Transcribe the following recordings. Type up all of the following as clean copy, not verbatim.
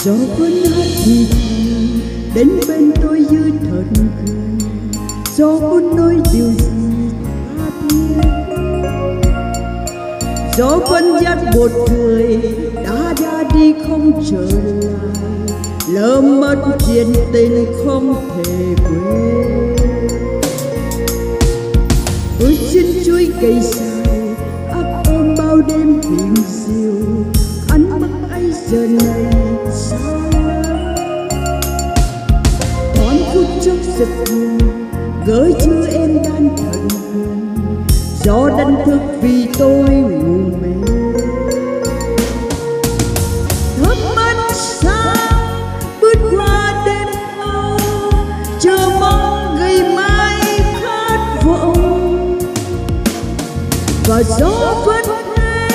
gió vẫn hát thì thầm đến bên tôi như thật gần. Gió muốn nói điều gì tha thiết, gió vẫn dắt một người đã ra đi không trở lại, lỡ mất chuyện tình không thể quên. Tôi xin chuối cây dài ấp ôm bao đêm tình diệu, ánh mắt ấy giờ này xa lắm. Thoáng phút chốc giật mình gửi chữ em đang thật gần, gió đánh thức vì tôi ngủ mê. Thấp mắt sáng bước qua đêm thâu, chờ mong ngày mai khát vọng. Và gió vẫn thế,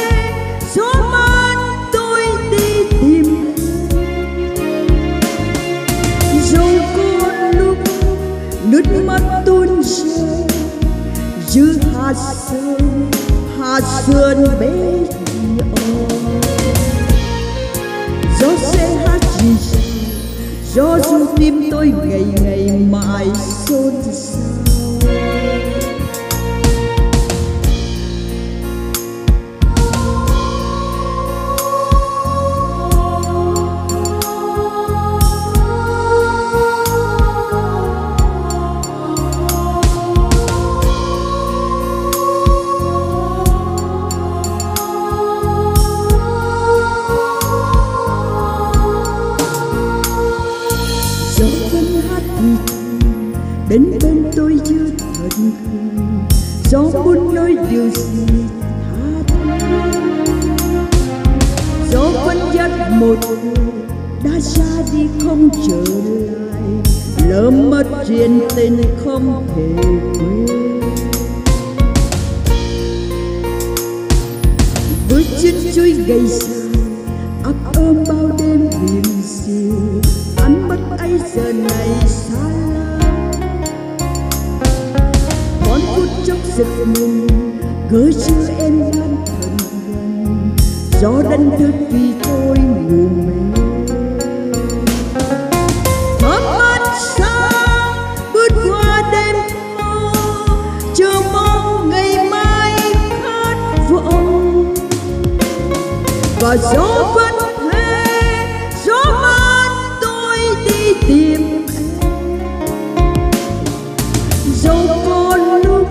gió mang tôi đi tìm em. Rồi có lúc nước mắt tuôn rơi như hạt sương bé nhỏ. Gió sẽ hát gì gió ru tim tôi ngày ngày mãi xôn xao. Gió vẫn hát thì thầm đến bên tôi như thật gần, gió muốn nói điều gì tha thiết. Gió vẫn dắt một người đã ra đi không trở lại, lỡ mất chuyện tình không thể quên. Với chiếc chuối gầy dài ấp ôm bao đêm hiền diệu, ánh mắt ấy giờ này xa lắm. Còn phút chốc giật mình gửi chữ em đang thật gần, gió đánh thức vì tôi ngủ mê. Thấp mắt sáng bước qua đêm thâu, chờ mong ngày mai khát vọng. Và gió vẫn thế, gió mang tôi đi tìm em. Dẫu có lúc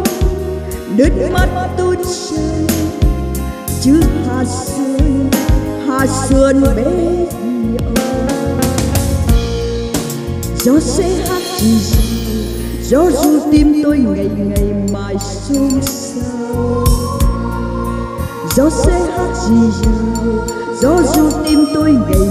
nước mắt tuôn rơi chứ hạt sương bé nhỏ. Gió sẽ hát gì gió ru tim tôi ngày ngày mãi xôn xao. Gió sẽ hát gì gió ru tim tôi ngày